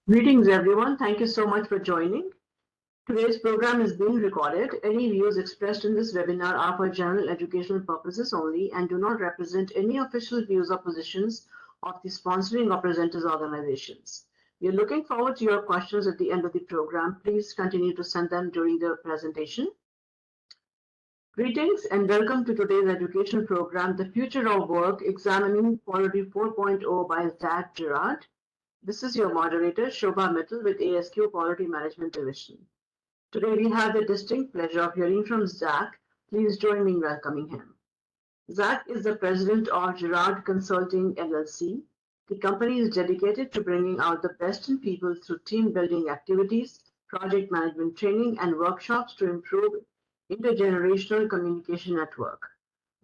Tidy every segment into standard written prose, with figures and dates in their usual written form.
Greetings, everyone. Thank you so much for joining. Today's program is being recorded. Any views expressed in this webinar are for general educational purposes only and do not represent any official views or positions of the sponsoring or presenters organizations. We are looking forward to your questions at the end of the program. Please continue to send them during the presentation. Greetings and welcome to today's educational program, The Future of Work, Examining Quality 4.0 by Zac Jarrard. This is your moderator, Shobha Mittal with ASQ Quality Management Division. Today we have the distinct pleasure of hearing from Zac. Please join me in welcoming him. Zac is the president of Jarrard Consulting LLC. The company is dedicated to bringing out the best in people through team building activities, project management training, and workshops to improve intergenerational communication at work.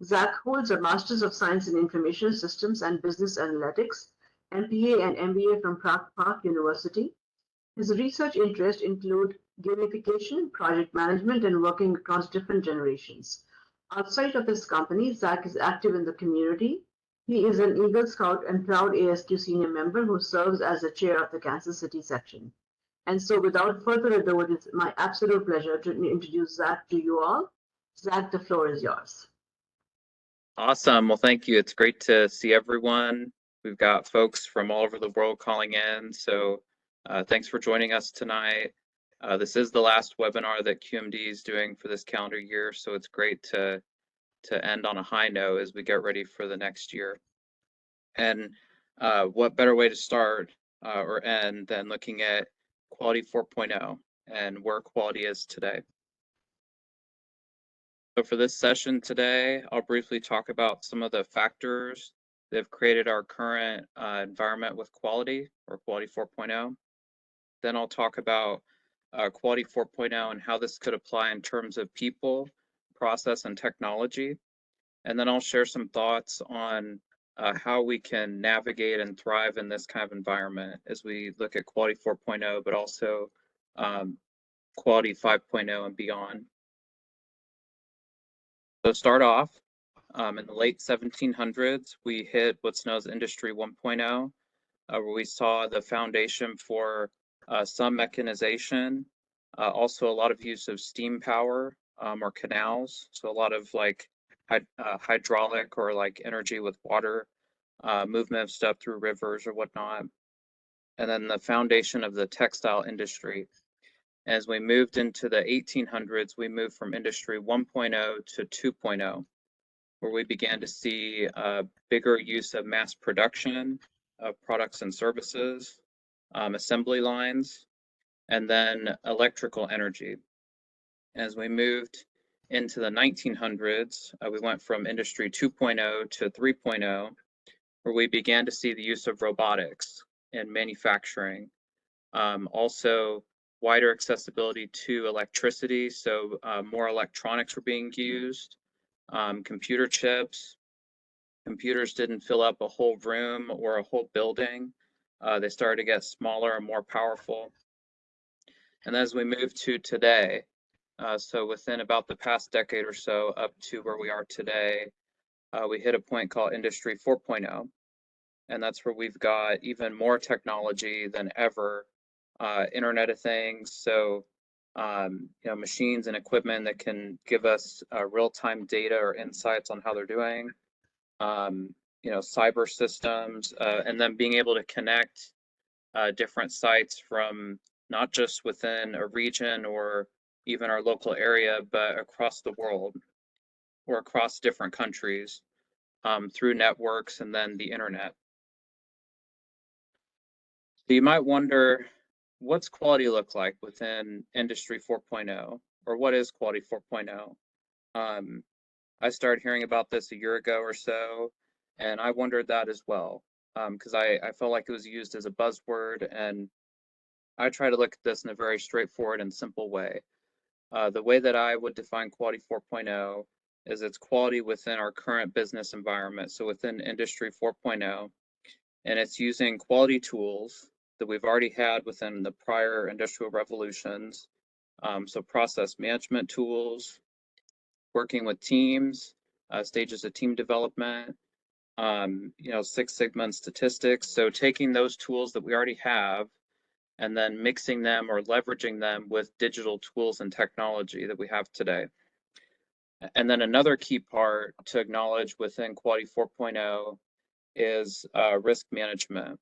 Zac holds a Master's of Science in Information Systems and Business Analytics, MPA and MBA from Park University. His research interests include gamification, project management, and working across different generations. Outside of his company, Zac is active in the community. He is an Eagle Scout and proud ASQ senior member who serves as the chair of the Kansas City section. And so without further ado, it is my absolute pleasure to introduce Zac to you all. Zac, the floor is yours. Awesome. Well, thank you. It's great to see everyone. We've got folks from all over the world calling in. So thanks for joining us tonight. This is the last webinar that QMD is doing for this calendar year. So it's great to end on a high note as we get ready for the next year. And what better way to start or end than looking at Quality 4.0 and where quality is today. So for this session today, I'll briefly talk about some of the factors that have created our current environment with quality, or Quality 4.0. Then I'll talk about Quality 4.0 and how this could apply in terms of people, process, and technology. And then I'll share some thoughts on how we can navigate and thrive in this kind of environment as we look at Quality 4.0, but also Quality 5.0 and beyond. So start off, in the late 1700s, we hit what's known as Industry 1.0, where we saw the foundation for some mechanization, also a lot of use of steam power or canals, so a lot of like hydraulic or like energy with water, movement of stuff through rivers or whatnot, and then the foundation of the textile industry. As we moved into the 1800s, we moved from Industry 1.0 to 2.0, where we began to see bigger use of mass production of products and services, assembly lines, and then electrical energy. As we moved into the 1900s, we went from Industry 2.0 to 3.0, where we began to see the use of robotics in manufacturing. Also, wider accessibility to electricity, so more electronics were being used, computer chips. Computers didn't fill up a whole room or a whole building. They started to get smaller and more powerful. And as we move to today, so within about the past decade or so up to where we are today, we hit a point called Industry 4.0. And that's where we've got even more technology than ever. Internet of Things, so machines and equipment that can give us real-time data or insights on how they're doing. Cyber systems, and then being able to connect different sites from not just within a region or even our local area, but across the world or across different countries through networks and then the internet. So you might wonder, what's quality look like within Industry 4.0, or what is Quality 4.0? I started hearing about this a year ago or so, and I wondered that as well, because I felt like it was used as a buzzword, and I try to look at this in a very straightforward and simple way. The way that I would define Quality 4.0 is it's quality within our current business environment, so within Industry 4.0, and it's using quality tools that we've already had within the prior industrial revolutions. So process management tools, working with teams, stages of team development, Six Sigma and statistics. So taking those tools that we already have and then mixing them or leveraging them with digital tools and technology that we have today. And then another key part to acknowledge within Quality 4.0 is risk management.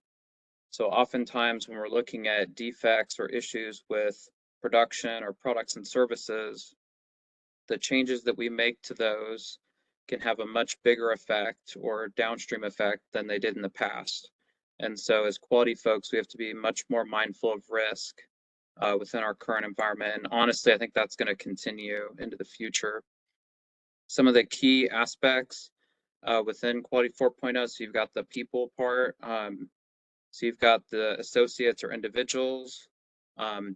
So oftentimes when we're looking at defects or issues with production or products and services, the changes that we make to those can have a much bigger effect or downstream effect than they did in the past. And so as quality folks, we have to be much more mindful of risk within our current environment. And honestly, I think that's going to continue into the future. Some of the key aspects within Quality 4.0, so you've got the people part, so you've got the associates or individuals,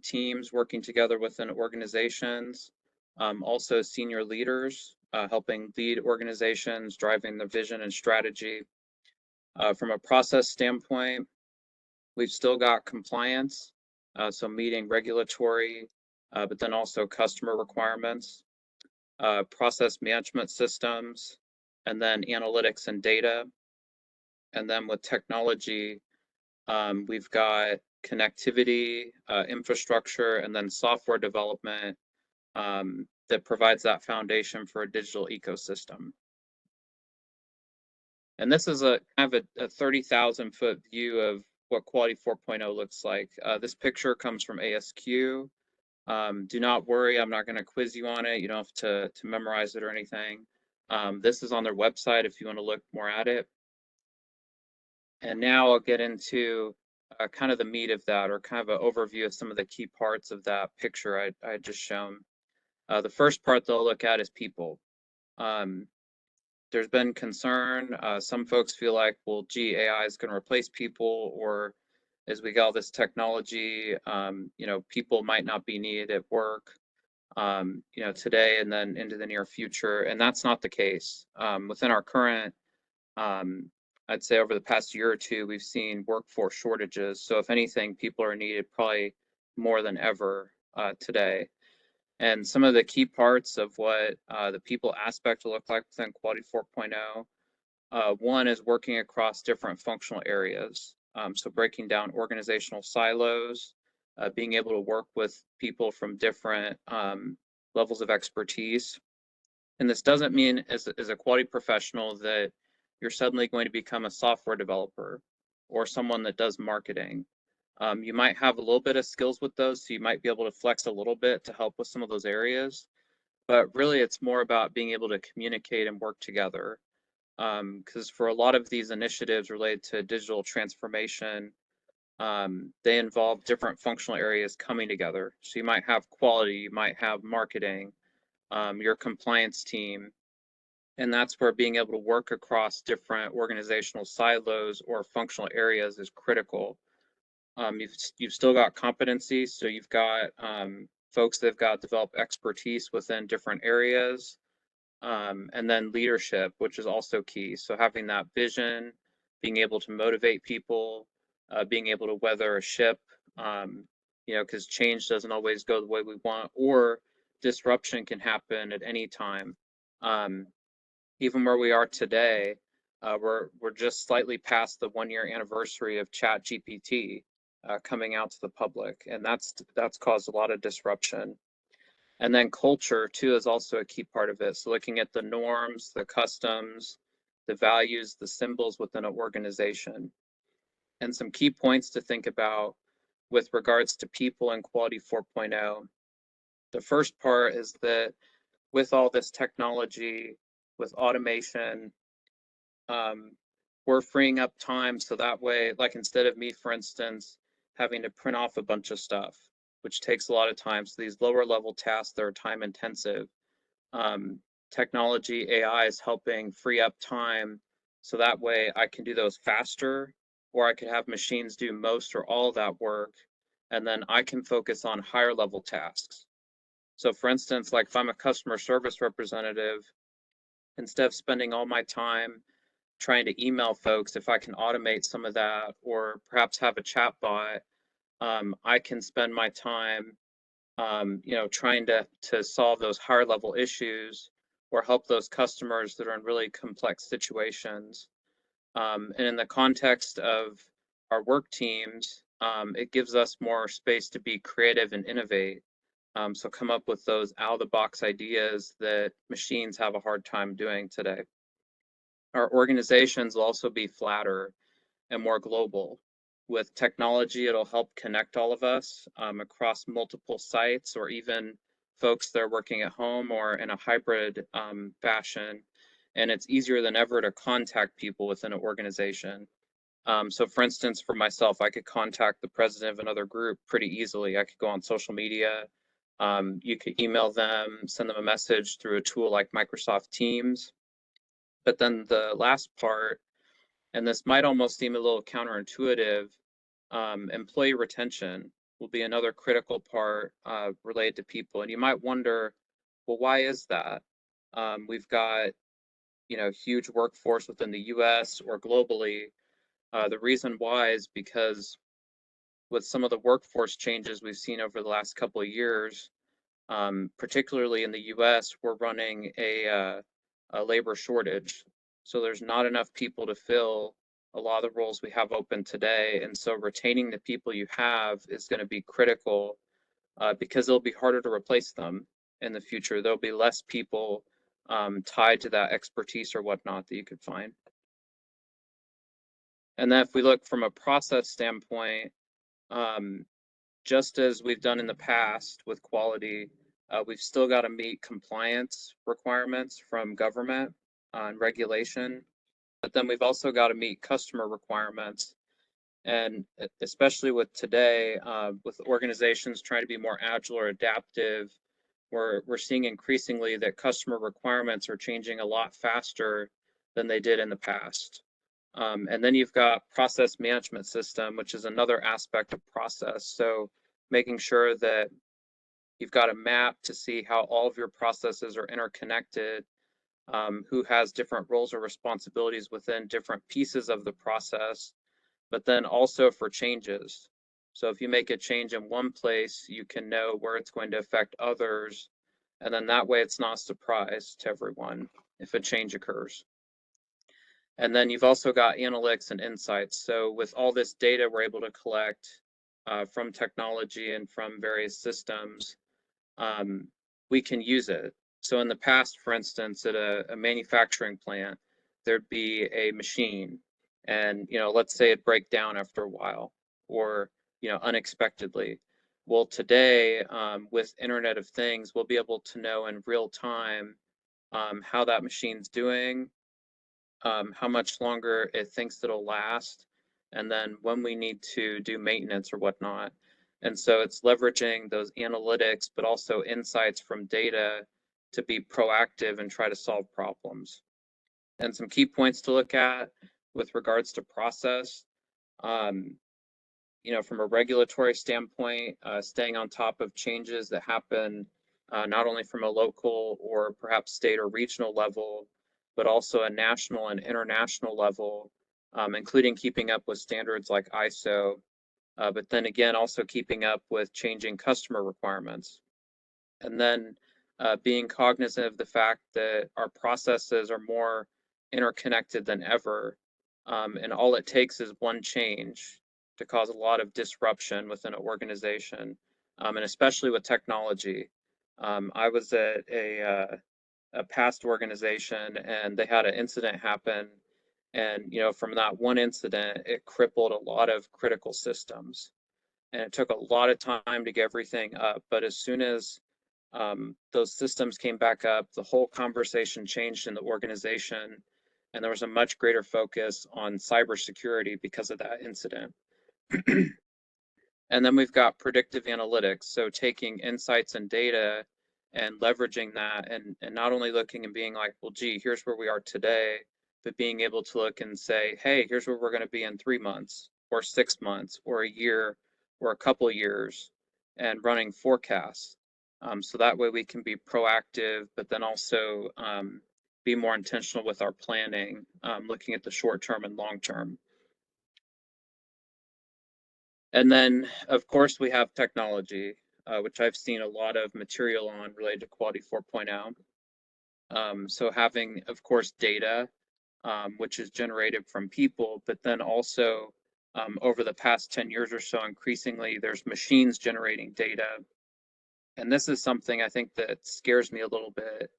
teams working together within organizations, also senior leaders helping lead organizations, driving the vision and strategy. From a process standpoint, we've still got compliance, so meeting regulatory, but then also customer requirements, process management systems, and then analytics and data. And then with technology, we've got connectivity, infrastructure, and then software development that provides that foundation for a digital ecosystem. And this is a kind of a 30,000 foot view of what Quality 4.0 looks like. This picture comes from ASQ. Do not worry, I'm not going to quiz you on it. You don't have to memorize it or anything. This is on their website if you want to look more at it. And now I'll get into kind of the meat of that, or kind of an overview of some of the key parts of that picture I had just shown. The first part they'll look at is people. There's been concern. Some folks feel like, well, gee, AI is going to replace people, or as we get all this technology, you know, people might not be needed at work, you know, today and then into the near future. And that's not the case. Within our current I'd say over the past year or two, we've seen workforce shortages. So if anything, people are needed probably more than ever today. And some of the key parts of what the people aspect will look like within Quality 4.0, one is working across different functional areas. So breaking down organizational silos, being able to work with people from different levels of expertise. And this doesn't mean as a quality professional that you're suddenly going to become a software developer or someone that does marketing. You might have a little bit of skills with those, so you might be able to flex a little bit to help with some of those areas. But really, it's more about being able to communicate and work together. Because for a lot of these initiatives related to digital transformation, they involve different functional areas coming together. So you might have quality, you might have marketing, your compliance team, and that's where being able to work across different organizational silos or functional areas is critical. You've still got competency, so you've got folks that have got developed expertise within different areas, and then leadership, which is also key. So having that vision, being able to motivate people, being able to weather a ship, you know, because change doesn't always go the way we want, or disruption can happen at any time. Even where we are today, we're just slightly past the 1 year anniversary of ChatGPT coming out to the public, and that's caused a lot of disruption. And then culture too is also a key part of it. So looking at the norms, the customs, the values, the symbols within an organization, and some key points to think about with regards to people and Quality 4.0. The first part is that with all this technology, with automation, we're freeing up time so that way, like instead of me, for instance, having to print off a bunch of stuff, which takes a lot of time. So these lower level tasks that are time intensive, technology, AI is helping free up time so that way I can do those faster, or I could have machines do most or all of that work, and then I can focus on higher level tasks. So for instance, like if I'm a customer service representative, instead of spending all my time trying to email folks, if I can automate some of that or perhaps have a chat bot, I can spend my time, you know, trying to solve those higher level issues or help those customers that are in really complex situations. And in the context of our work teams, it gives us more space to be creative and innovate. So come up with those out-of-the-box ideas that machines have a hard time doing today. Our organizations will also be flatter and more global. With technology, it'll help connect all of us across multiple sites, or even folks that are working at home or in a hybrid fashion. And it's easier than ever to contact people within an organization. So for instance, for myself, I could contact the president of another group pretty easily. I could go on social media. You could email them, send them a message through a tool like Microsoft Teams. But then the last part, and this might almost seem a little counterintuitive, employee retention will be another critical part related to people. And you might wonder, well, why is that? We've got, huge workforce within the US or globally. The reason why is because with some of the workforce changes we've seen over the last couple of years, particularly in the US, we're running a labor shortage. So there's not enough people to fill a lot of the roles we have open today. And so retaining the people you have is going to be critical because it'll be harder to replace them in the future. There'll be less people tied to that expertise or whatnot that you could find. And then if we look from a process standpoint, just as we've done in the past with quality, we've still got to meet compliance requirements from government on regulation, but then we've also got to meet customer requirements. And especially with today, with organizations trying to be more agile or adaptive, we're seeing increasingly that customer requirements are changing a lot faster than they did in the past. And then you've got process management system, which is another aspect of process. So making sure that you've got a map to see how all of your processes are interconnected, who has different roles or responsibilities within different pieces of the process, but then also for changes. So if you make a change in one place, you can know where it's going to affect others. And then that way it's not a surprise to everyone if a change occurs. And then you've also got analytics and insights. So with all this data we're able to collect from technology and from various systems, we can use it. So in the past, for instance, at a manufacturing plant, there'd be a machine and, let's say it break down after a while or, unexpectedly. Well, today, with Internet of Things, we'll be able to know in real time how that machine's doing, how much longer it thinks it'll last, and then when we need to do maintenance or whatnot. And so it's leveraging those analytics, but also insights from data to be proactive and try to solve problems. And some key points to look at with regards to process, from a regulatory standpoint, staying on top of changes that happen not only from a local or perhaps state or regional level, but also a national and international level, including keeping up with standards like ISO, but then again, also keeping up with changing customer requirements. And then being cognizant of the fact that our processes are more interconnected than ever. And all it takes is one change to cause a lot of disruption within an organization, and especially with technology. I was at a past organization and they had an incident happen. And, from that one incident, it crippled a lot of critical systems. And it took a lot of time to get everything up. But as soon as those systems came back up, the whole conversation changed in the organization. And there was a much greater focus on cybersecurity because of that incident. And then we've got predictive analytics. So taking insights and data and leveraging that and not only looking and being like, well, gee, here's where we are today, but being able to look and say, hey, here's where we're going to be in 3 months or 6 months or a year or a couple of years, and running forecasts. So that way we can be proactive, but then also be more intentional with our planning, looking at the short term and long term. And then, of course, we have technology, which I've seen a lot of material on related to Quality 4.0. So having, of course, data, which is generated from people, but then also over the past 10 years or so, increasingly there's machines generating data. And this is something I think that scares me a little bit,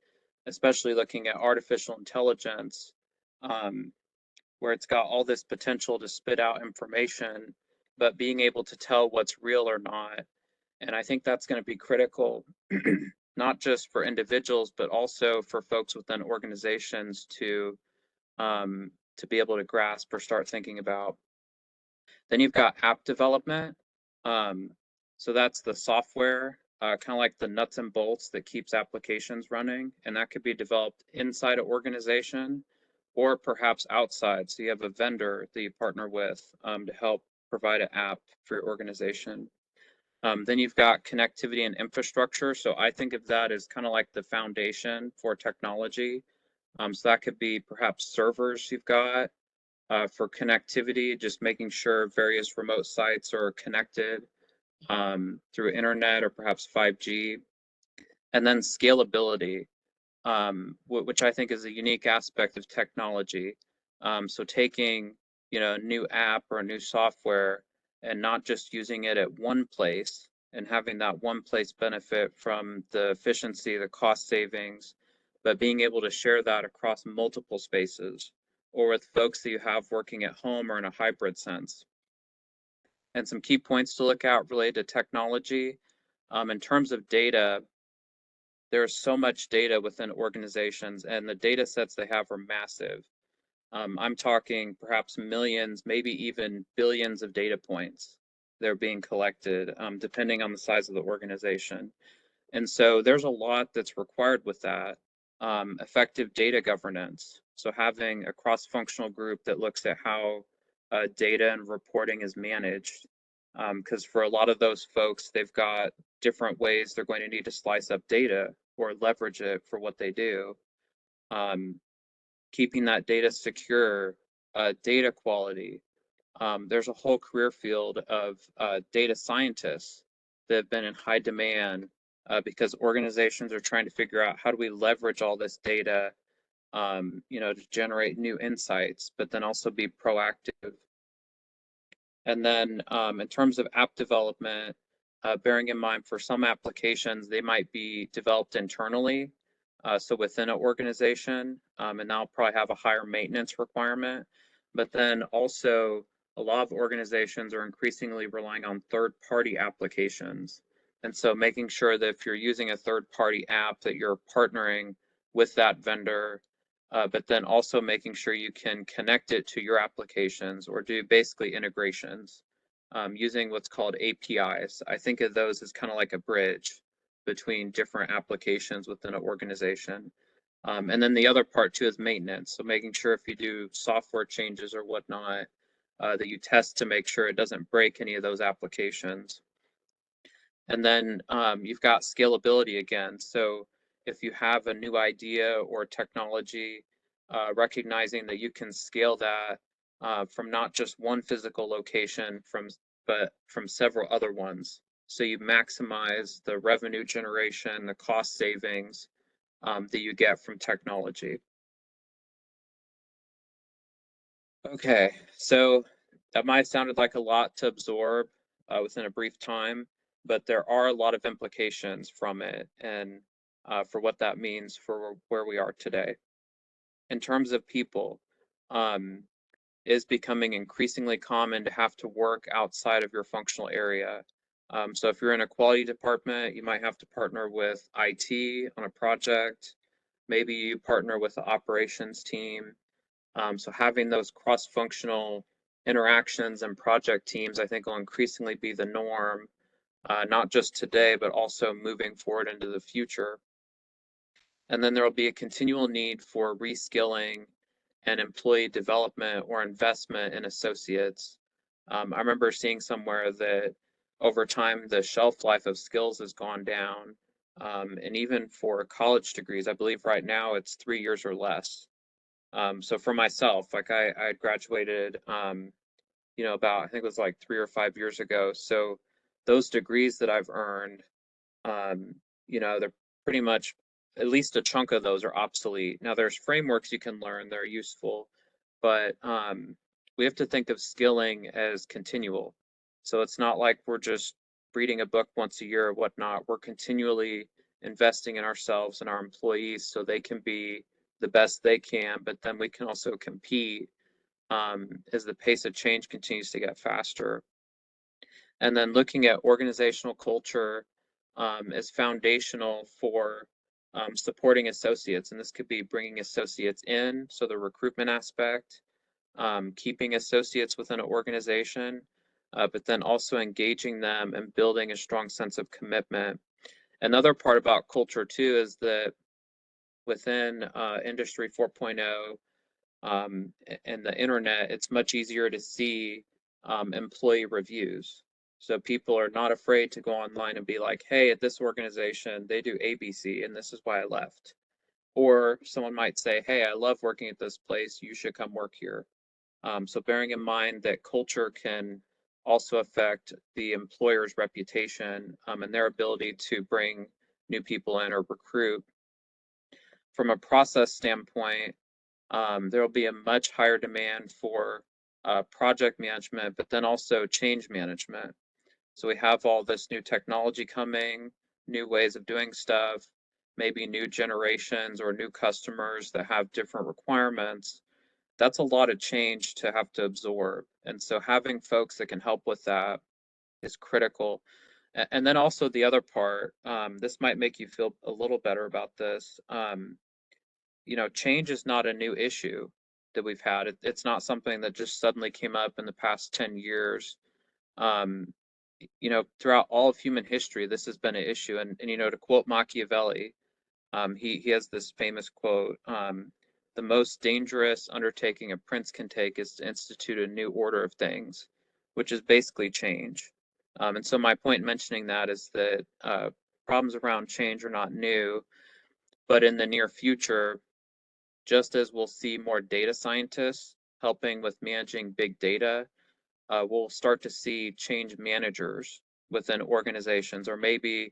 especially looking at artificial intelligence, um, where it's got all this potential to spit out information, but being able to tell what's real or not. And I think that's going to be critical, not just for individuals, but also for folks within organizations to be able to grasp or start thinking about. Then you've got app development. Um, so that's the software, kind of like the nuts and bolts that keeps applications running. And that could be developed inside an organization or perhaps outside. So you have a vendor that you partner with to help provide an app for your organization. Then you've got connectivity and infrastructure. So I think of that as kind of like the foundation for technology. So that could be perhaps servers you've got, for connectivity, just making sure various remote sites are connected through internet or perhaps 5G. And then scalability, which I think is a unique aspect of technology. So taking, a new app or a new software and not just using it at one place and having that one place benefit from the efficiency, the cost savings, but being able to share that across multiple spaces or with folks that you have working at home or in a hybrid sense. And some key points to look at related to technology. In terms of data, there's so much data within organizations, and the data sets they have are massive. I'm talking perhaps millions, maybe even billions of data points that are being collected, depending on the size of the organization. And so there's a lot that's required with that. Effective data governance. So having a cross-functional group that looks at how data and reporting is managed. Because for a lot of those folks, they've got different ways they're going to need to slice up data or leverage it for what they do. Keeping that data secure, data quality. There's a whole career field of data scientists that have been in high demand because organizations are trying to figure out how do we leverage all this data, to generate new insights, but then also be proactive. And then in terms of app development, bearing in mind for some applications, they might be developed internally, so within an organization, and that'll probably have a higher maintenance requirement. But then also, a lot of organizations are increasingly relying on third-party applications. And so making sure that if you're using a third-party app, that you're partnering with that vendor, but then also making sure you can connect it to your applications or do basically integrations using what's called APIs. I think of those as kind of like a bridge between different applications within an organization. And then the other part too is maintenance. So making sure if you do software changes or whatnot, that you test to make sure it doesn't break any of those applications. And then you've got scalability again. So if you have a new idea or technology, recognizing that you can scale that from not just one physical location, but from several other ones. So you maximize the revenue generation, the cost savings that you get from technology. Okay, so that might have sounded like a lot to absorb within a brief time, but there are a lot of implications from it and for what that means for where we are today. In terms of people, it is becoming increasingly common to have to work outside of your functional area. So if you're in a quality department, you might have to partner with IT on a project. Maybe you partner with the operations team. So having those cross-functional interactions and project teams, I think will increasingly be the norm, not just today, but also moving forward into the future. And then there will be a continual need for reskilling and employee development or investment in associates. I remember seeing somewhere that over time, the shelf life of skills has gone down. And even for college degrees, I believe right now it's 3 years or less. So for myself, like I had graduated, about, I think it was like 3 or 5 years ago. So those degrees that I've earned, they're pretty much, at least a chunk of those are obsolete. Now there's frameworks you can learn that are useful, but we have to think of skilling as continual. So it's not like we're just reading a book once a year or whatnot. We're continually investing in ourselves and our employees so they can be the best they can, but then we can also compete as the pace of change continues to get faster. And then looking at organizational culture is foundational for supporting associates. And this could be bringing associates in, so the recruitment aspect, keeping associates within an organization, but then also engaging them and building a strong sense of commitment. Another part about culture too is that within Industry 4.0 and the internet, it's much easier to see employee reviews. So people are not afraid to go online and be like, hey, at this organization, they do ABC, and this is why I left. Or someone might say, hey, I love working at this place, you should come work here. So bearing in mind that culture can also affect the employer's reputation and their ability to bring new people in or recruit. From a process standpoint, there will be a much higher demand for project management, but then also change management. So we have all this new technology coming, new ways of doing stuff, maybe new generations or new customers that have different requirements. That's a lot of change to have to absorb. And so having folks that can help with that is critical. And then also the other part, this might make you feel a little better about this. Change is not a new issue that we've had. It's not something that just suddenly came up in the past 10 years. Um, Throughout all of human history, this has been an issue. And to quote Machiavelli, he has this famous quote, the most dangerous undertaking a prince can take is to institute a new order of things, which is basically change. And so my point in mentioning that is that problems around change are not new, but in the near future, just as we'll see more data scientists helping with managing big data, we'll start to see change managers within organizations, or maybe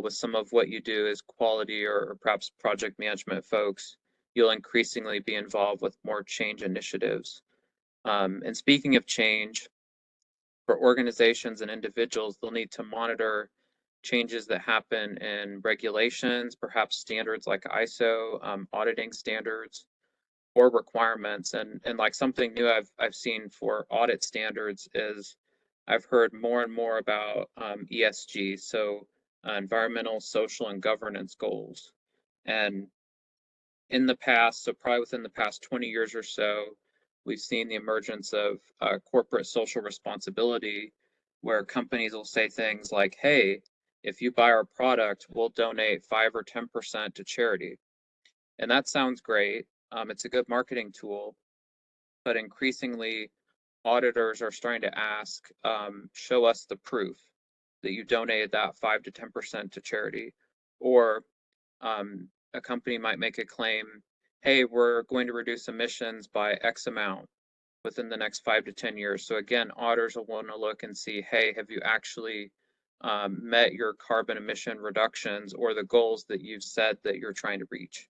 with some of what you do as quality or perhaps project management folks, you'll increasingly be involved with more change initiatives. And speaking of change, for organizations and individuals, they'll need to monitor changes that happen in regulations, perhaps standards like ISO, auditing standards, or requirements. And like something new I've seen for audit standards is I've heard more and more about ESG, so environmental, social, and governance goals. And in the past, so probably within the past 20 years or so, we've seen the emergence of corporate social responsibility, where companies will say things like, hey, if you buy our product, we'll donate 5 or 10% to charity. And that sounds great. It's a good marketing tool, but increasingly auditors are starting to ask, show us the proof that you donated that 5 to 10% to charity. Or a company might make a claim, hey, we're going to reduce emissions by X amount within the next 5 to 10 years. So again, auditors will want to look and see, hey, have you actually met your carbon emission reductions or the goals that you've said that you're trying to reach?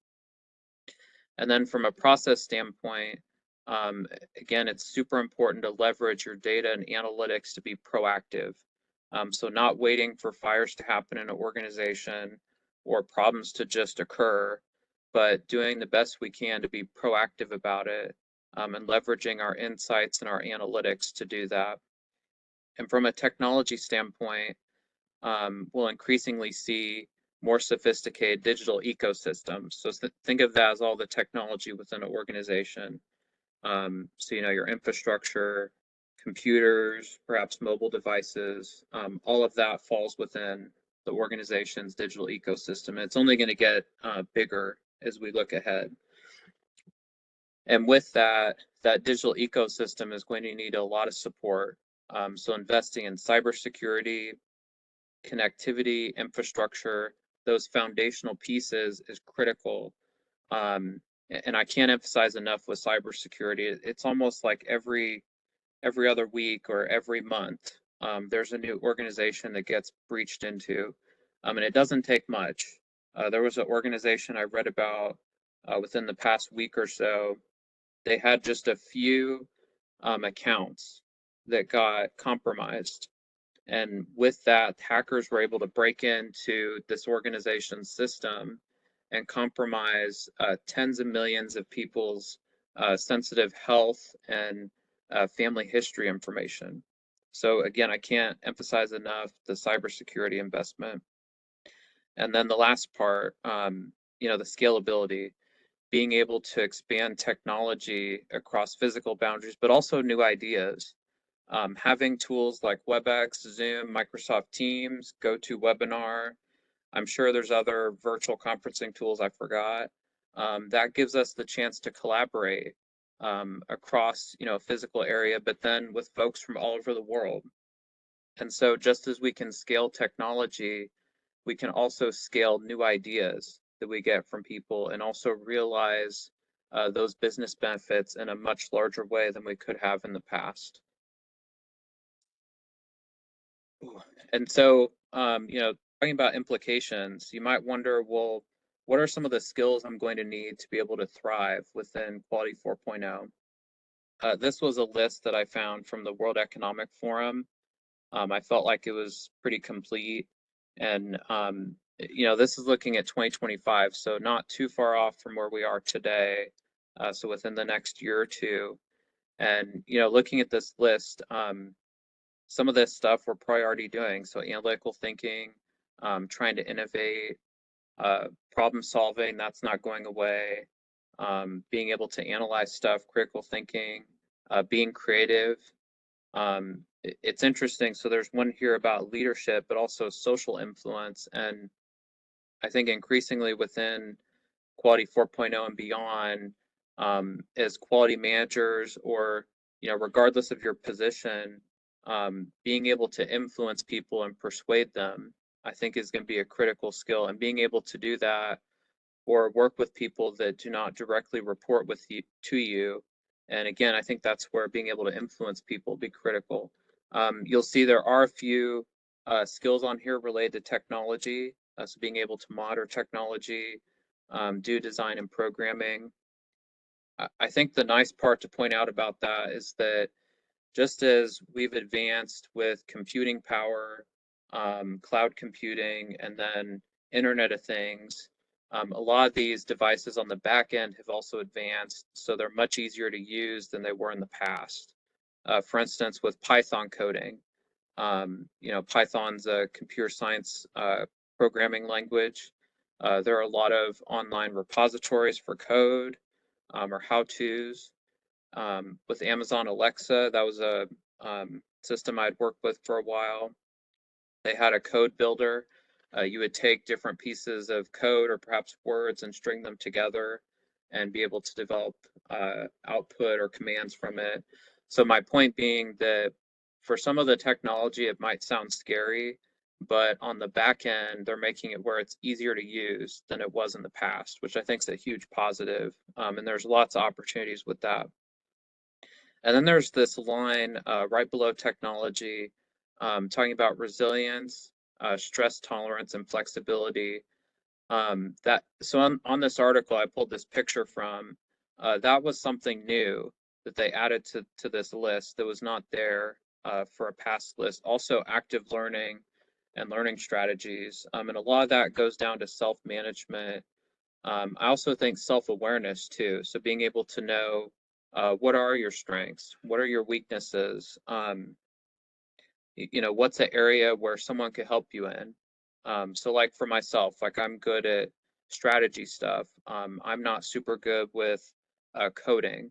And then from a process standpoint, again, it's super important to leverage your data and analytics to be proactive. So not waiting for fires to happen in an organization or problems to just occur, but doing the best we can to be proactive about it and leveraging our insights and our analytics to do that. And from a technology standpoint, we'll increasingly see more sophisticated digital ecosystems. So think of that as all the technology within an organization. So, your infrastructure, computers, perhaps mobile devices, all of that falls within the organization's digital ecosystem. And it's only going to get bigger as we look ahead. And with that, that digital ecosystem is going to need a lot of support. So investing in cybersecurity, connectivity, infrastructure, those foundational pieces is critical. And I can't emphasize enough with cybersecurity. It's almost like every other week or every month, there's a new organization that gets breached into, and it doesn't take much. There was an organization I read about within the past week or so. They had just a few accounts that got compromised. And with that, hackers were able to break into this organization's system and compromise tens of millions of people's sensitive health and family history information. So again, I can't emphasize enough the cybersecurity investment. And then the last part, the scalability, being able to expand technology across physical boundaries, but also new ideas. Having tools like WebEx, Zoom, Microsoft Teams, GoToWebinar, I'm sure there's other virtual conferencing tools I forgot. That gives us the chance to collaborate across, a physical area, but then with folks from all over the world. And so just as we can scale technology, we can also scale new ideas that we get from people and also realize those business benefits in a much larger way than we could have in the past. And so, talking about implications, you might wonder, well, what are some of the skills I'm going to need to be able to thrive within Quality 4.0? This was a list that I found from the World Economic Forum. I felt like it was pretty complete. And, this is looking at 2025, so not too far off from where we are today. So within the next year or two. And, looking at this list, some of this stuff we're probably already doing. So analytical thinking, trying to innovate, problem solving, that's not going away. Being able to analyze stuff, critical thinking, being creative. It's interesting. So there's one here about leadership, but also social influence. And I think increasingly within Quality 4.0 and beyond, as quality managers or, regardless of your position, being able to influence people and persuade them, I think is going to be a critical skill. And being able to do that or work with people that do not directly report to you. And again, I think that's where being able to influence people will be critical. You'll see there are a few skills on here related to technology. So being able to monitor technology, do design and programming. I think the nice part to point out about that is that just as we've advanced with computing power, cloud computing, and then Internet of Things, a lot of these devices on the back end have also advanced, so they're much easier to use than they were in the past. For instance, with Python coding, Python's a computer science programming language. There are a lot of online repositories for code or how-tos. With Amazon Alexa, that was a system I'd worked with for a while. They had a code builder. You would take different pieces of code or perhaps words and string them together and be able to develop output or commands from it. So my point being that for some of the technology, it might sound scary, but on the back end, they're making it where it's easier to use than it was in the past, which I think is a huge positive. And there's lots of opportunities with that. And then there's this line right below technology, talking about resilience, stress tolerance, and flexibility. So on this article, I pulled this picture from. That was something new that they added to this list that was not there for a past list. Also, active learning and learning strategies, and a lot of that goes down to self-management. I also think self-awareness too. So being able to know what are your strengths, what are your weaknesses, what's an area where someone could help you in. So like for myself, like I'm good at strategy stuff. I'm not super good with coding.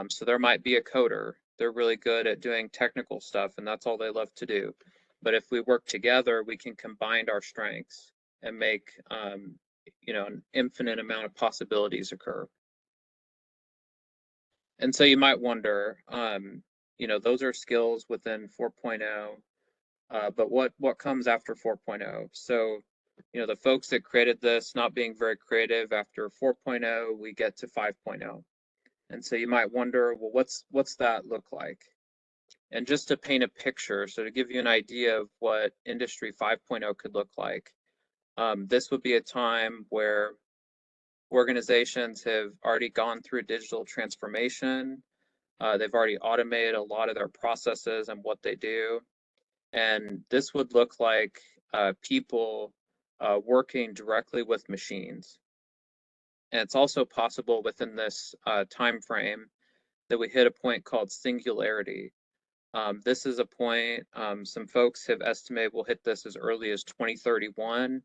So there might be a coder. They're really good at doing technical stuff and that's all they love to do. But if we work together, we can combine our strengths and make, an infinite amount of possibilities occur. And so you might wonder, those are skills within 4.0, but what comes after 4.0? So, the folks that created this not being very creative, after 4.0, we get to 5.0. And so you might wonder, well, what's that look like? And just to paint a picture, so to give you an idea of what Industry 5.0 could look like, this would be a time where organizations have already gone through digital transformation. They've already automated a lot of their processes and what they do. And this would look like people working directly with machines. And it's also possible within this time frame that we hit a point called singularity. This is a point, some folks have estimated we'll hit this as early as 2031.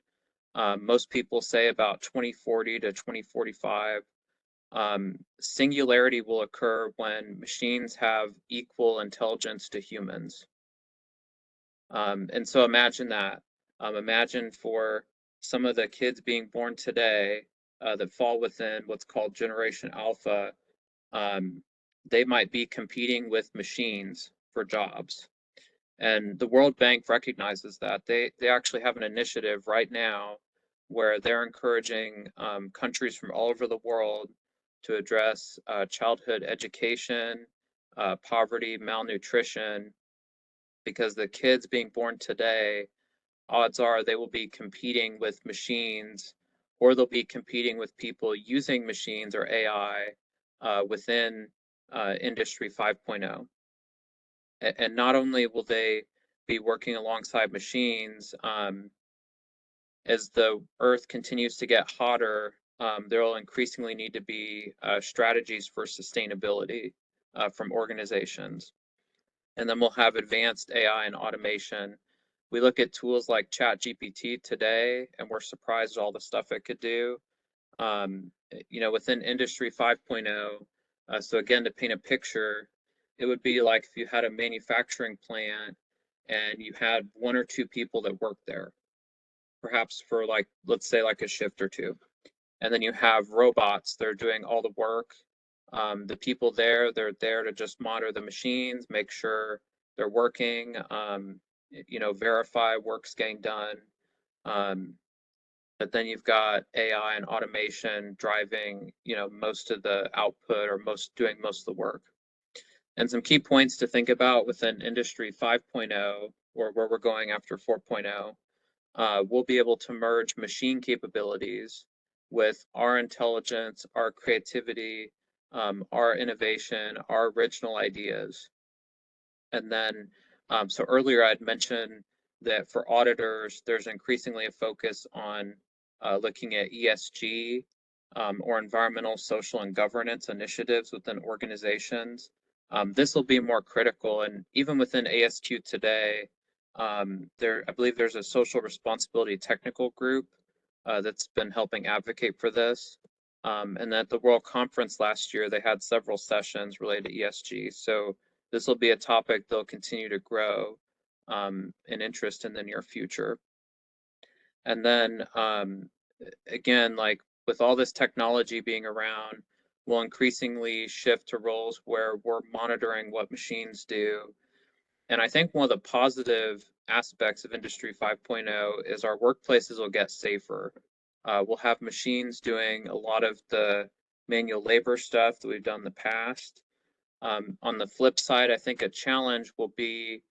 Most people say about 2040 to 2045. Singularity will occur when machines have equal intelligence to humans. And so imagine that. Imagine for some of the kids being born today that fall within what's called Generation Alpha, they might be competing with machines for jobs. And the World Bank recognizes that. They actually have an initiative right now where they're encouraging countries from all over the world to address childhood education, poverty, malnutrition, because the kids being born today, odds are they will be competing with machines, or they'll be competing with people using machines or AI within Industry 5.0. And not only will they be working alongside machines, as the Earth continues to get hotter, there will increasingly need to be strategies for sustainability from organizations. And then we'll have advanced AI and automation. We look at tools like ChatGPT today, and we're surprised at all the stuff it could do. Within Industry 5.0, so again, to paint a picture, it would be like if you had a manufacturing plant and you had one or two people that work there, perhaps for like, let's say like a shift or two. And then you have robots that are doing all the work. The people there, they're there to just monitor the machines, make sure they're working, verify work's getting done. But then you've got AI and automation driving, most of the output or doing most of the work. And some key points to think about within Industry 5.0, or where we're going after 4.0, we'll be able to merge machine capabilities with our intelligence, our creativity, our innovation, our original ideas. And then, so earlier I'd mentioned that for auditors, there's increasingly a focus on looking at ESG, or environmental, social, and governance initiatives within organizations. This will be more critical, and even within ASQ today, I believe there's a social responsibility technical group that's been helping advocate for this. And at the World Conference last year, they had several sessions related to ESG. So this will be a topic they'll continue to grow in interest in the near future. And then again, like with all this technology being around, we'll increasingly shift to roles where we're monitoring what machines do. And I think one of the positive aspects of Industry 5.0 is our workplaces will get safer. We'll have machines doing a lot of the manual labor stuff that we've done in the past. On the flip side, I think a challenge will be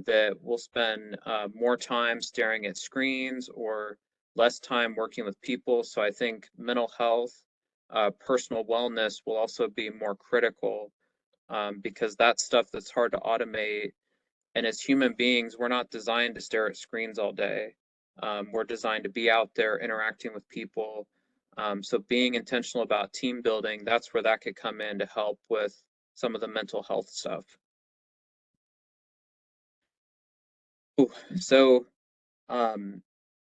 that we'll spend more time staring at screens or less time working with people. So I think mental health, personal wellness will also be more critical because that's stuff that's hard to automate. And as human beings, we're not designed to stare at screens all day. We're designed to be out there interacting with people. So being intentional about team building, that's where that could come in to help with some of the mental health stuff. Ooh, so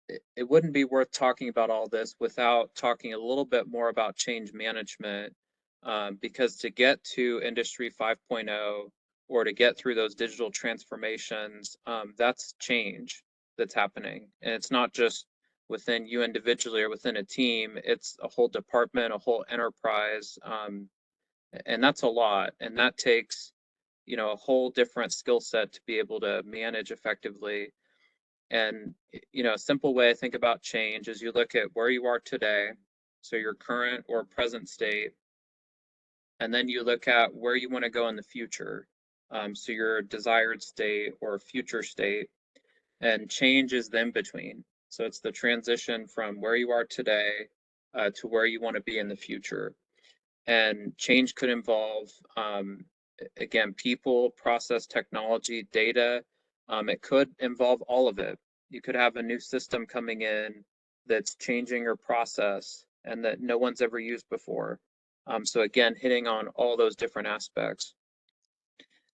it wouldn't be worth talking about all this without talking a little bit more about change management, because to get to Industry 5.0 or to get through those digital transformations, that's change that's happening. And it's not just within you individually or within a team, it's a whole department, a whole enterprise. And that's a lot. And that takes, a whole different skill set to be able to manage effectively. And, a simple way I think about change is you look at where you are today, so your current or present state, and then you look at where you want to go in the future, so your desired state or future state, and change is the in between. So it's the transition from where you are today to where you want to be in the future. And change could involve again, people, process, technology, data. It could involve all of it. You could have a new system coming in that's changing your process and that no one's ever used before. So again, hitting on all those different aspects.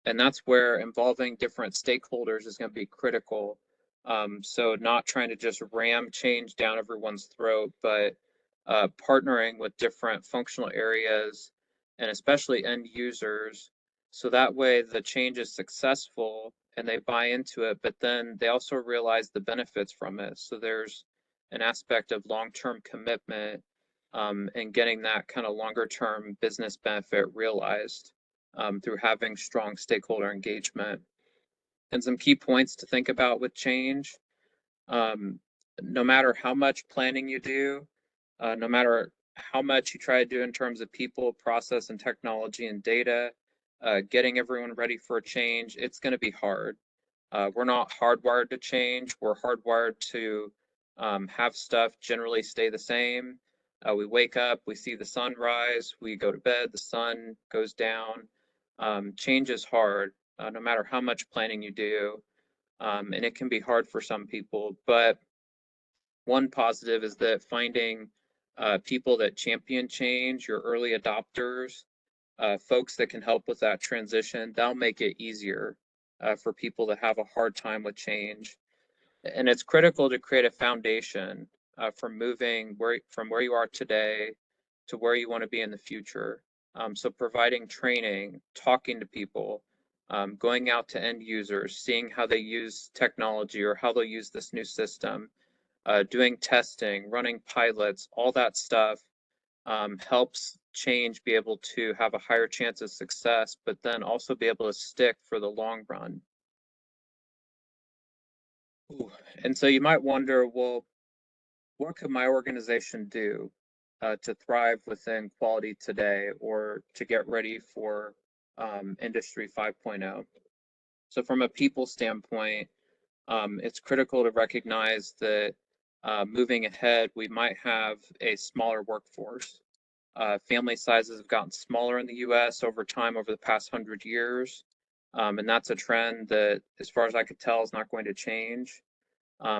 And that's where involving different stakeholders is going to be critical. So not trying to just ram change down everyone's throat, but partnering with different functional areas and especially end users. So that way the change is successful and they buy into it, but then they also realize the benefits from it. So there's an aspect of long-term commitment and getting that kind of longer-term business benefit realized through having strong stakeholder engagement. And some key points to think about with change. No matter how much planning you do, no matter how much you try to do in terms of people, process, and technology and data, getting everyone ready for a change, it's going to be hard. We're not hardwired to change. We're hardwired to have stuff generally stay the same. We wake up, we see the sun rise, we go to bed, the sun goes down. Change is hard, no matter how much planning you do. And it can be hard for some people, but one positive is that finding people that champion change, your early adopters, folks that can help with that transition, that'll make it easier for people that have a hard time with change. And it's critical to create a foundation for moving from where you are today to where you want to be in the future. So providing training, talking to people, going out to end users, seeing how they use technology or how they'll use this new system, doing testing, running pilots, all that stuff helps change be able to have a higher chance of success, but then also be able to stick for the long run. Ooh. And so you might wonder, well, what could my organization do to thrive within quality today or to get ready for Industry 5.0? So from a people standpoint, it's critical to recognize that moving ahead, we might have a smaller workforce. Family sizes have gotten smaller in the US over time over the past 100 years. And that's a trend that, as far as I could tell, is not going to change.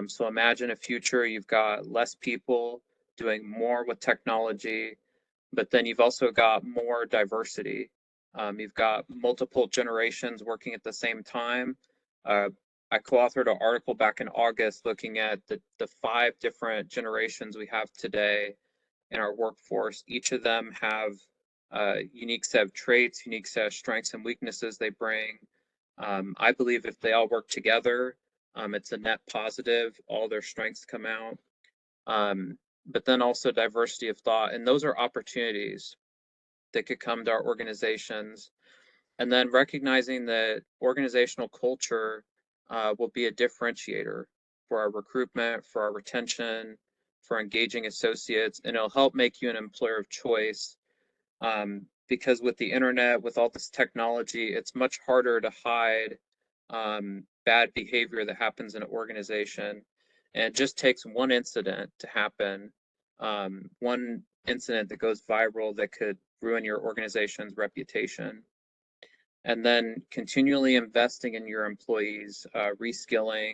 So imagine a future you've got less people doing more with technology, but then you've also got more diversity. You've got multiple generations working at the same time. I co-authored an article back in August looking at the 5 different generations we have today in our workforce. Each of them have a unique set of traits, unique set of strengths and weaknesses they bring. I believe if they all work together, it's a net positive, all their strengths come out. But then also diversity of thought, and those are opportunities that could come to our organizations. And then recognizing that organizational culture will be a differentiator for our recruitment, for our retention, for engaging associates, and it'll help make you an employer of choice. Because with the internet, with all this technology, it's much harder to hide bad behavior that happens in an organization. And it just takes one incident to happen, one incident that goes viral that could ruin your organization's reputation. And then continually investing in your employees, reskilling,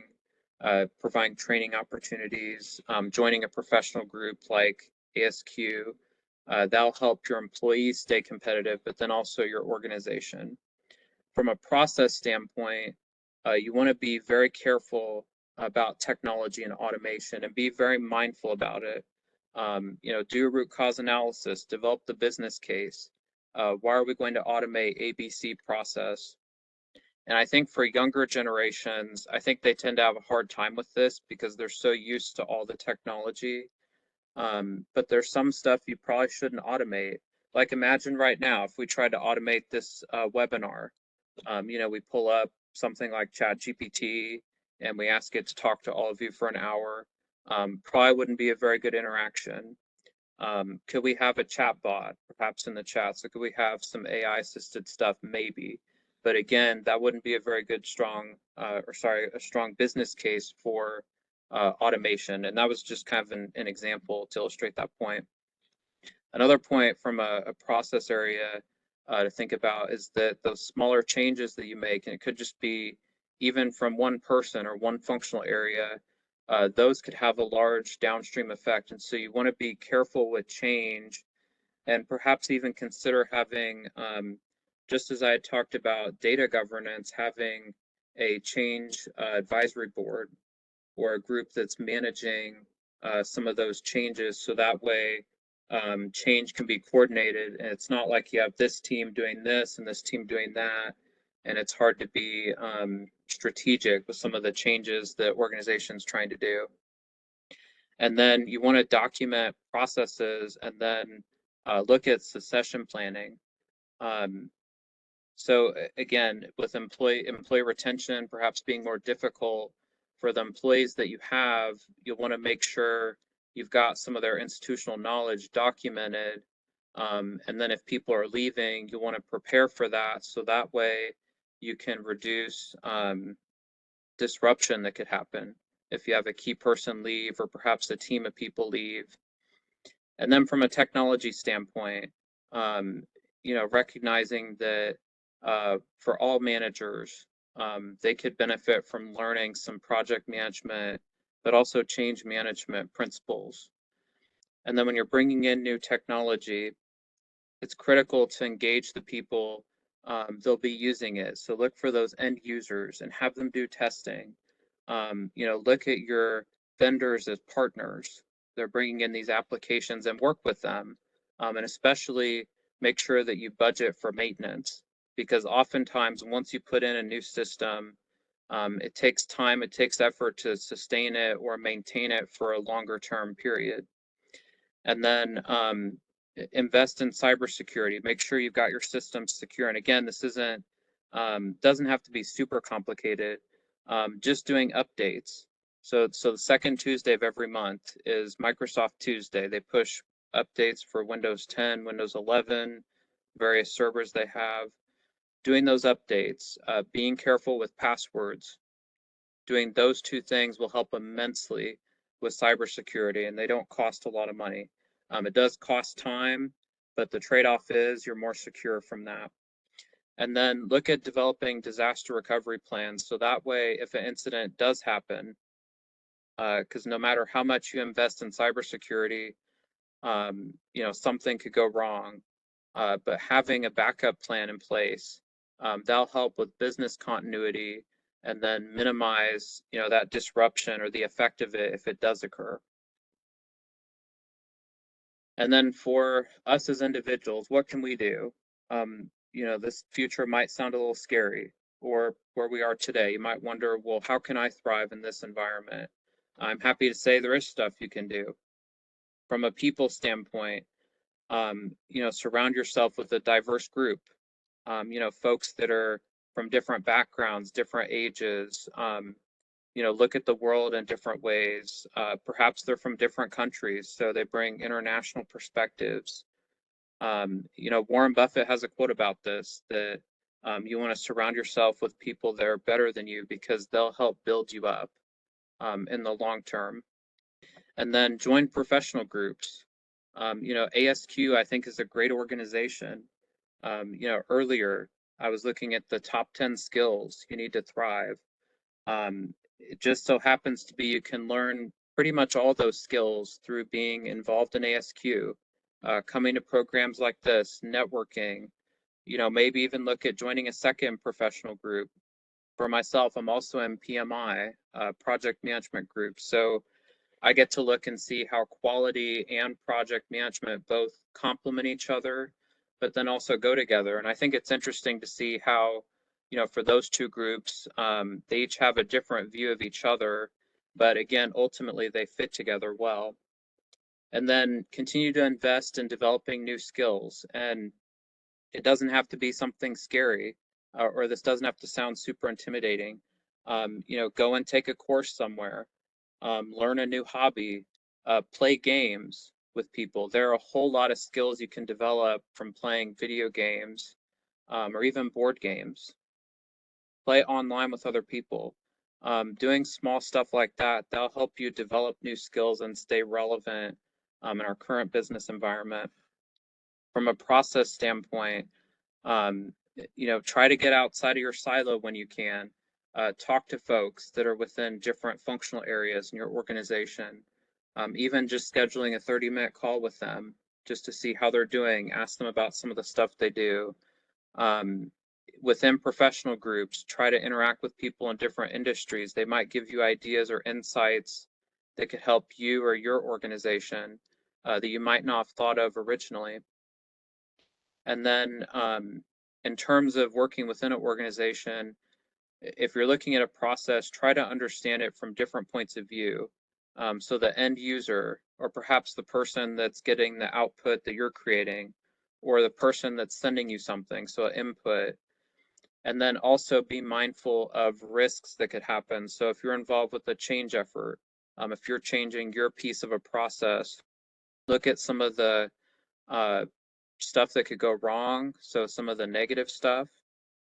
providing training opportunities, joining a professional group like ASQ. That'll help your employees stay competitive, but then also your organization. From a process standpoint, you want to be very careful about technology and automation and be very mindful about it. Do a root cause analysis, develop the business case. Why are we going to automate ABC process? And I think for younger generations, I think they tend to have a hard time with this because they're so used to all the technology. But there's some stuff you probably shouldn't automate. Like imagine right now, if we tried to automate this webinar, we pull up something like ChatGPT and we ask it to talk to all of you for an hour. Probably wouldn't be a very good interaction. Could we have a chat bot perhaps in the chat? So could we have some AI assisted stuff? Maybe. But again, that wouldn't be a very good, a strong business case for automation. And that was just kind of an example to illustrate that point. Another point from a process area, to think about is that those smaller changes that you make, and it could just be even from one person or one functional area, those could have a large downstream effect. And so you want to be careful with change and perhaps even consider having, just as I had talked about data governance, having a change advisory board or a group that's managing some of those changes, so that way change can be coordinated, and it's not like you have this team doing this and this team doing that, and it's hard to be strategic with some of the changes that organization's trying to do. And then you want to document processes and then look at succession planning. So again, with employee retention perhaps being more difficult for the employees that you have, you'll want to make sure you've got some of their institutional knowledge documented. And then if people are leaving, you want to prepare for that, so that way you can reduce disruption that could happen if you have a key person leave or perhaps a team of people leave. And then from a technology standpoint, recognizing that for all managers, they could benefit from learning some project management, but also change management principles. And then when you're bringing in new technology, it's critical to engage the people they'll be using it. So look for those end users and have them do testing. Look at your vendors as partners. They're bringing in these applications and work with them. And especially make sure that you budget for maintenance, because oftentimes once you put in a new system, it takes time, it takes effort to sustain it or maintain it for a longer term period. And then invest in cybersecurity. Make sure you've got your systems secure. And again, this doesn't have to be super complicated. Just doing updates. So the second Tuesday of every month is Microsoft Tuesday. They push updates for Windows 10, Windows 11, various servers they have. Doing those updates, being careful with passwords. Doing those two things will help immensely with cybersecurity, and they don't cost a lot of money. It does cost time, but the trade-off is you're more secure from that. And then look at developing disaster recovery plans, so that way if an incident does happen, because no matter how much you invest in cybersecurity, something could go wrong. But having a backup plan in place, that'll help with business continuity and then minimize, that disruption or the effect of it if it does occur. And then for us as individuals, what can we do? This future might sound a little scary, or where we are today, you might wonder, well, how can I thrive in this environment? I'm happy to say there is stuff you can do. From a people standpoint, surround yourself with a diverse group, folks that are from different backgrounds, different ages, look at the world in different ways. Perhaps they're from different countries, so they bring international perspectives. Warren Buffett has a quote about this, that you want to surround yourself with people that are better than you because they'll help build you up in the long term. And then join professional groups. ASQ, I think, is a great organization. Earlier, I was looking at the top 10 skills you need to thrive. It just so happens to be you can learn pretty much all those skills through being involved in ASQ, coming to programs like this, networking, maybe even look at joining a second professional group. For myself, I'm also in PMI, project management group. So I get to look and see how quality and project management both complement each other, but then also go together. And I think it's interesting to see how, for those two groups, they each have a different view of each other, but again, ultimately they fit together well. And then continue to invest in developing new skills. And it doesn't have to be something scary, or this doesn't have to sound super intimidating. Go and take a course somewhere. Learn a new hobby, play games with people. There are a whole lot of skills you can develop from playing video games, or even board games. Play online with other people. Doing small stuff like that, that'll help you develop new skills and stay relevant in our current business environment. From a process standpoint, Try to get outside of your silo when you can. Talk to folks that are within different functional areas in your organization. Even just scheduling a 30-minute call with them just to see how they're doing, ask them about some of the stuff they do. Within professional groups, try to interact with people in different industries. They might give you ideas or insights that could help you or your organization that you might not have thought of originally. And then in terms of working within an organization, if you're looking at a process, try to understand it from different points of view. So the end user, or perhaps the person that's getting the output that you're creating, or the person that's sending you something, so input. And then also be mindful of risks that could happen. So if you're involved with a change effort, if you're changing your piece of a process, look at some of the stuff that could go wrong. So some of the negative stuff,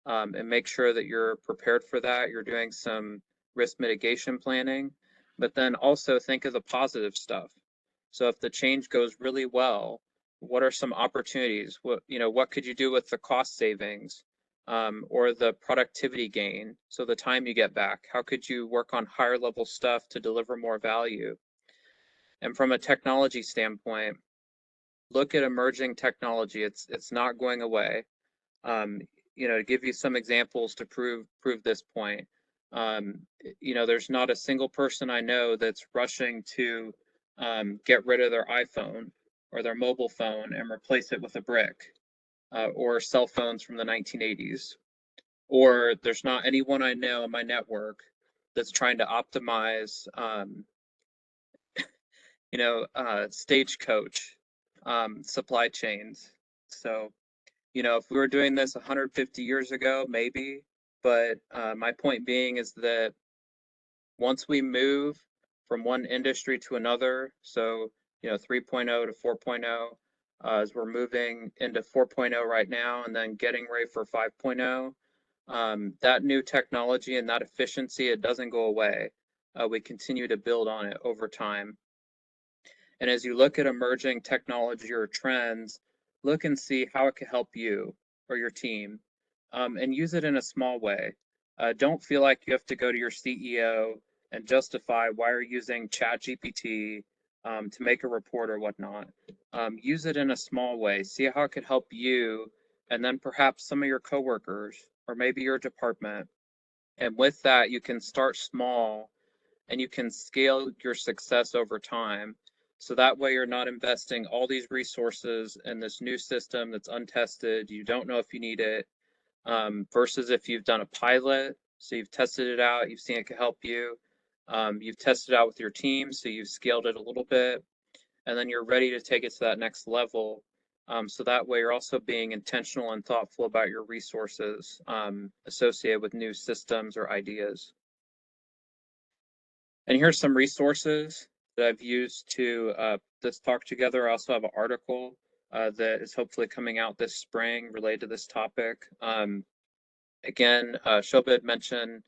and make sure that you're prepared for that. You're doing some risk mitigation planning, but then also think of the positive stuff. So if the change goes really well, what are some opportunities? What could you do with the cost savings, or the productivity gain? So the time you get back, how could you work on higher level stuff to deliver more value? And from a technology standpoint, look at emerging technology. It's not going away. To give you some examples to prove this point, there's not a single person I know that's rushing to get rid of their iPhone or their mobile phone and replace it with a brick, or cell phones from the 1980s. Or there's not anyone I know in my network that's trying to optimize, stagecoach supply chains. So if we were doing this 150 years ago, maybe, but my point being is that once we move from one industry to another, so 3.0 to 4.0, as we're moving into 4.0 right now and then getting ready for 5.0, that new technology and that efficiency, it doesn't go away. We continue to build on it over time. And as you look at emerging technology or trends, look and see how it can help you or your team, and use it in a small way. Don't feel like you have to go to your CEO and justify why you're using ChatGPT to make a report or whatnot. Use it in a small way. See how it could help you, and then perhaps some of your coworkers or maybe your department. And with that, you can start small and you can scale your success over time. So that way you're not investing all these resources in this new system that's untested. You don't know if you need it, versus if you've done a pilot, so you've tested it out, you've seen it can help you. You've tested it out with your team, so you've scaled it a little bit, and then you're ready to take it to that next level. So that way you're also being intentional and thoughtful about your resources associated with new systems or ideas. And here's some resources that I've used to this talk together. I also have an article that is hopefully coming out this spring related to this topic. Again, Shobha had mentioned,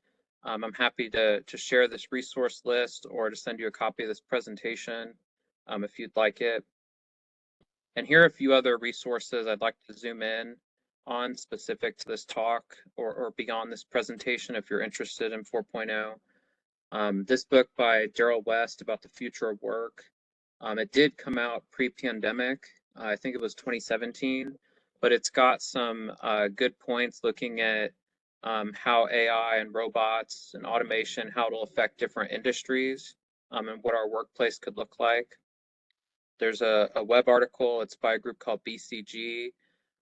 I'm happy to share this resource list or to send you a copy of this presentation if you'd like it. And here are a few other resources I'd like to zoom in on specific to this talk or beyond this presentation if you're interested in 4.0. This book by Daryl West about the future of work. It did come out pre-pandemic. I think it was 2017, but it's got some good points looking at how AI and robots and automation, how it'll affect different industries, and what our workplace could look like. There's a web article, it's by a group called BCG.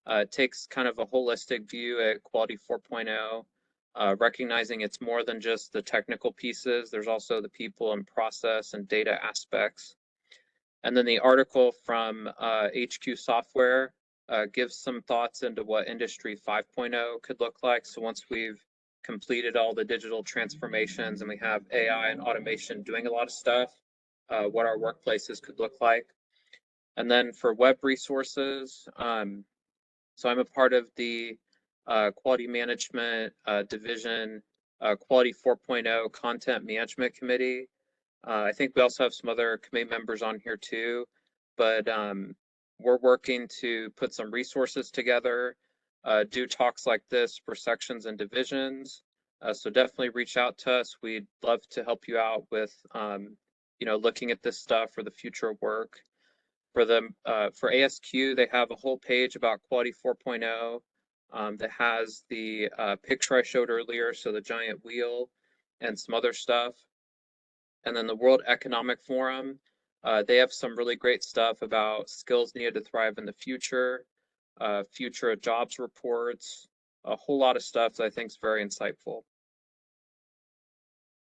It takes kind of a holistic view at Quality 4.0. Recognizing it's more than just the technical pieces, there's also the people and process and data aspects. And then the article from HQ Software gives some thoughts into what Industry 5.0 could look like. So once we've completed all the digital transformations and we have AI and automation doing a lot of stuff, what our workplaces could look like. And then for web resources, so I'm a part of the Quality Management Division Quality 4.0 Content Management Committee. I think we also have some other committee members on here too, but we're working to put some resources together do talks like this for sections and divisions. So definitely reach out to us. We'd love to help you out with, looking at this stuff for the future of work. For ASQ, they have a whole page about Quality 4.0 that has the picture I showed earlier, so the giant wheel and some other stuff. And then the World Economic Forum, they have some really great stuff about skills needed to thrive in the future, future jobs reports, a whole lot of stuff that I think is very insightful.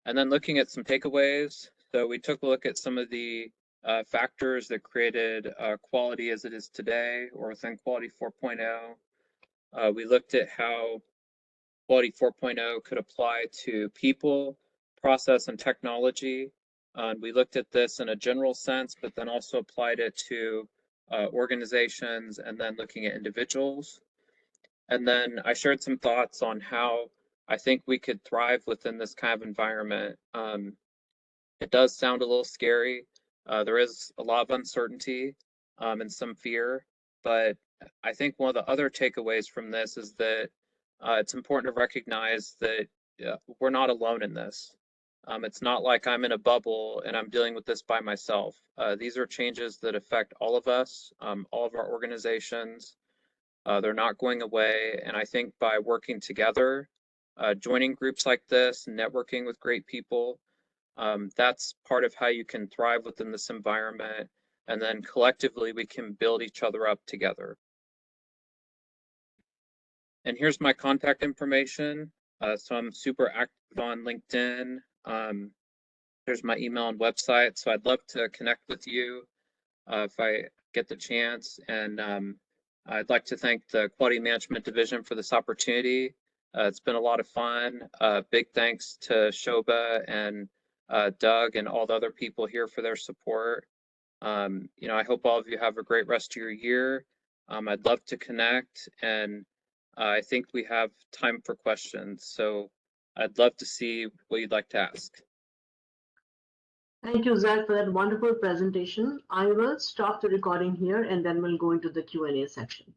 And then looking at some takeaways. So we took a look at some of the factors that created quality as it is today, or within Quality 4.0. We looked at how Quality 4.0 could apply to people, process, and technology. We looked at this in a general sense, but then also applied it to organizations and then looking at individuals. And then I shared some thoughts on how I think we could thrive within this kind of environment. It does sound a little scary. There is a lot of uncertainty and some fear, but I think one of the other takeaways from this is that it's important to recognize that we're not alone in this. It's not like I'm in a bubble and I'm dealing with this by myself. These are changes that affect all of us, all of our organizations. They're not going away. And I think by working together, joining groups like this, networking with great people, that's part of how you can thrive within this environment. And then collectively, we can build each other up together. And here's my contact information. So I'm super active on LinkedIn. There's my email and website. So I'd love to connect with you if I get the chance. And I'd like to thank the Quality Management Division for this opportunity. It's been a lot of fun. Big thanks to Shobha and Doug and all the other people here for their support. I hope all of you have a great rest of your year. I'd love to connect, and I think we have time for questions. So I'd love to see what you'd like to ask. Thank you, Zac, for that wonderful presentation. I will stop the recording here and then we'll go into the Q&A section.